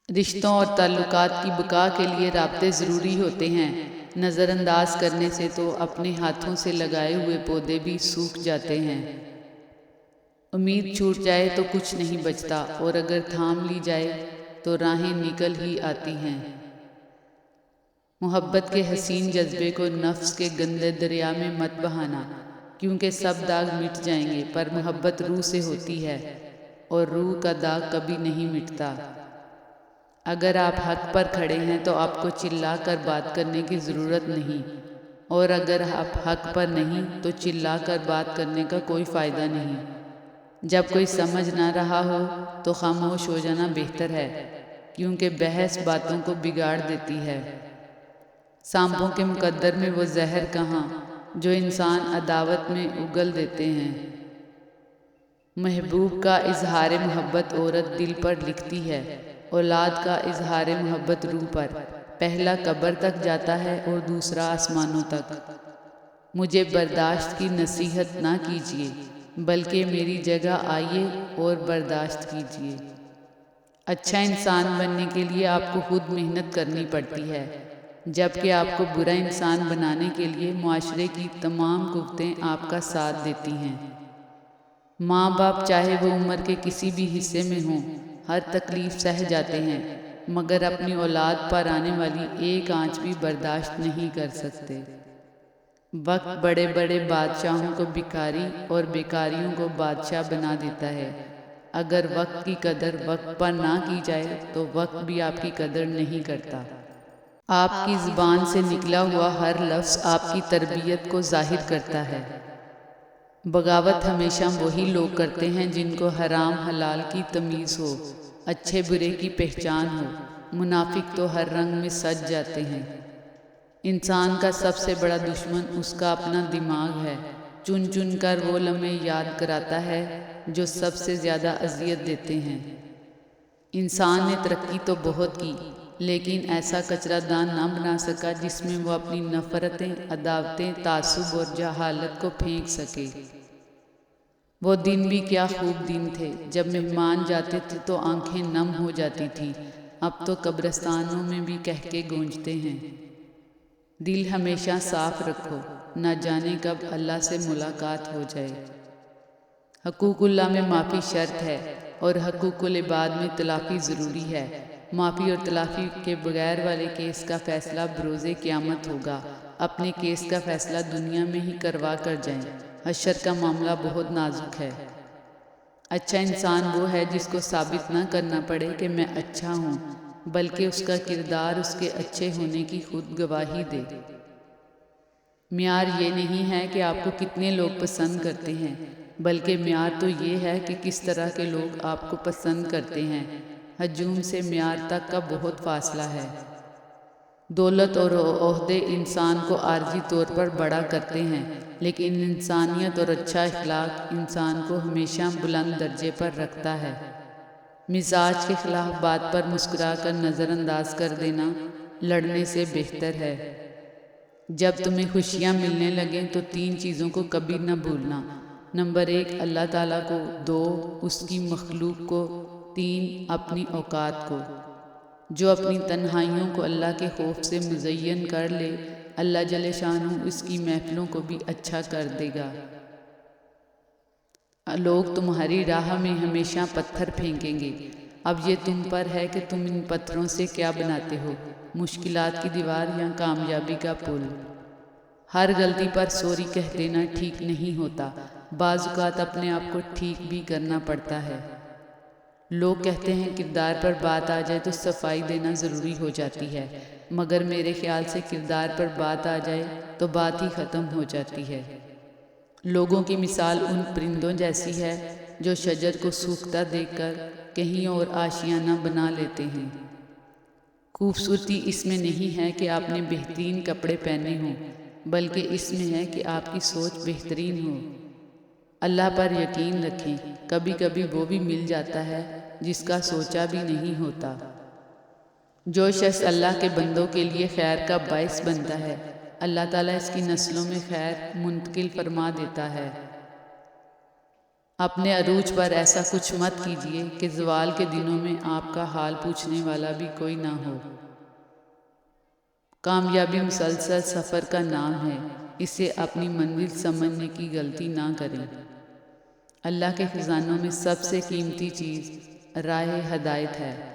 رشتوں اور تعلقات کی بقا کے لیے رابطے ضروری ہوتے ہیں۔ نظر انداز کرنے سے تو اپنے ہاتھوں سے لگائے ہوئے پودے بھی سوکھ جاتے ہیں۔ امید چھوٹ جائے تو کچھ نہیں بچتا، اور اگر تھام لی جائے تو راہیں نکل ہی آتی ہیں۔ محبت کے حسین جذبے کو نفس کے گندے دریا میں مت بہانا، کیونکہ سب داغ مٹ جائیں گے، پر محبت روح سے ہوتی ہے اور روح کا داغ کبھی نہیں مٹتا۔ اگر آپ حق پر کھڑے ہیں تو آپ کو چلا کر بات کرنے کی ضرورت نہیں، اور اگر آپ حق پر نہیں تو چلا کر بات کرنے کا کوئی فائدہ نہیں۔ جب کوئی سمجھ نہ رہا ہو تو خاموش ہو جانا بہتر ہے، کیونکہ بحث باتوں کو بگاڑ دیتی ہے۔ سانپوں کے مقدر میں وہ زہر کہاں جو انسان عداوت میں اگل دیتے ہیں۔ محبوب کا اظہار محبت عورت دل پر لکھتی ہے، اولاد کا اظہار محبت روح پر۔ پہلا قبر تک جاتا ہے اور دوسرا آسمانوں تک۔ مجھے برداشت کی نصیحت نہ کیجیے، بلکہ میری جگہ آئیے اور برداشت کیجیے۔ اچھا انسان بننے کے لیے آپ کو خود محنت کرنی پڑتی ہے، جبکہ آپ کو برا انسان بنانے کے لیے معاشرے کی تمام قوتیں آپ کا ساتھ دیتی ہیں۔ ماں باپ چاہے وہ عمر کے کسی بھی حصے میں ہوں، ہر تکلیف سہ جاتے ہیں، مگر اپنی اولاد پر آنے والی ایک آنچ بھی برداشت نہیں کر سکتے۔ وقت بڑے بڑے بادشاہوں کو بھکاری اور بیکاریوں کو بادشاہ بنا دیتا ہے۔ اگر وقت کی قدر وقت پر نہ کی جائے تو وقت بھی آپ کی قدر نہیں کرتا۔ آپ کی زبان سے نکلا ہوا ہر لفظ آپ کی تربیت کو ظاہر کرتا ہے۔ بغاوت ہمیشہ وہی لوگ کرتے ہیں جن کو حرام حلال کی تمیز ہو، اچھے برے کی پہچان ہو۔ منافق تو ہر رنگ میں سج جاتے ہیں۔ انسان کا سب سے بڑا دشمن اس کا اپنا دماغ ہے۔ چن چن کر وہ لمحے یاد کراتا ہے جو سب سے زیادہ اذیت دیتے ہیں۔ انسان نے ترقی تو بہت کی، لیکن ایسا کچرا دان نہ بنا سکا جس میں وہ اپنی نفرتیں، عداوتیں، تعصب اور جہالت کو پھینک سکے۔ وہ دن بھی کیا خوب دن تھے جب مہمان جاتے تھے تو آنکھیں نم ہو جاتی تھیں، اب تو قبرستانوں میں بھی کہکے گونجتے ہیں۔ دل ہمیشہ صاف رکھو، نہ جانے کب اللہ سے ملاقات ہو جائے۔ حقوق اللہ میں معافی شرط ہے اور حقوق العباد میں تلافی ضروری ہے۔ معافی اور تلافی کے بغیر والے کیس کا فیصلہ بروز قیامت ہوگا۔ اپنے کیس کا فیصلہ دنیا میں ہی کروا کر جائیں، حشر کا معاملہ بہت نازک ہے۔ اچھا انسان وہ ہے جس کو ثابت نہ کرنا پڑے کہ میں اچھا ہوں، بلکہ اس کا کردار اس کے اچھے ہونے کی خود گواہی دے۔ معیار یہ نہیں ہے کہ آپ کو کتنے لوگ پسند کرتے ہیں، بلکہ معیار تو یہ ہے کہ کس طرح کے لوگ آپ کو پسند کرتے ہیں۔ ہجوم سے معیار تک کا بہت فاصلہ ہے۔ دولت اور عہدے انسان کو عارضی طور پر بڑا کرتے ہیں، لیکن انسانیت اور اچھا اخلاق انسان کو ہمیشہ بلند درجے پر رکھتا ہے۔ مزاج کے خلاف بات پر مسکرا کر نظر انداز کر دینا لڑنے سے بہتر ہے۔ جب تمہیں خوشیاں ملنے لگیں تو 3 چیزوں کو کبھی نہ بھولنا۔ نمبر 1 اللہ تعالیٰ کو، 2 اس کی مخلوق کو، 3 اپنی اوقات کو۔ جو اپنی تنہائیوں کو اللہ کے خوف سے مزین کر لے، اللہ جل شانہ اس کی محفلوں کو بھی اچھا کر دے گا۔ لوگ تمہاری راہ میں ہمیشہ پتھر پھینکیں گے، اب یہ تم پر ہے کہ تم ان پتھروں سے کیا بناتے ہو، مشکلات کی دیوار یا کامیابی کا پل۔ ہر غلطی پر سوری کہہ دینا ٹھیک نہیں ہوتا، بعض اوقات اپنے آپ کو ٹھیک بھی کرنا پڑتا ہے۔ لوگ کہتے ہیں کردار پر بات آ جائے تو صفائی دینا ضروری ہو جاتی ہے، مگر میرے خیال سے کردار پر بات آ جائے تو بات ہی ختم ہو جاتی ہے۔ لوگوں کی مثال ان پرندوں جیسی ہے جو شجر کو سوکھتا دیکھ کر کہیں اور آشیانہ بنا لیتے ہیں۔ خوبصورتی اس میں نہیں ہے کہ آپ نے بہترین کپڑے پہنے ہوں، بلکہ اس میں ہے کہ آپ کی سوچ بہترین ہو۔ اللہ پر یقین رکھیں، کبھی کبھی وہ بھی مل جاتا ہے جس کا سوچا بھی نہیں ہوتا۔ جو شخص اللہ کے بندوں کے لیے خیر کا باعث بنتا ہے، اللہ تعالیٰ اس کی نسلوں میں خیر منتقل فرما دیتا ہے۔ اپنے عروج پر ایسا کچھ مت کیجیے کہ زوال کے دنوں میں آپ کا حال پوچھنے والا بھی کوئی نہ ہو۔ کامیابی مسلسل سفر کا نام ہے، اسے اپنی منزل سمجھنے کی غلطی نہ کریں۔ اللہ کے خزانوں میں سب سے قیمتی چیز راہ ہدایت ہے۔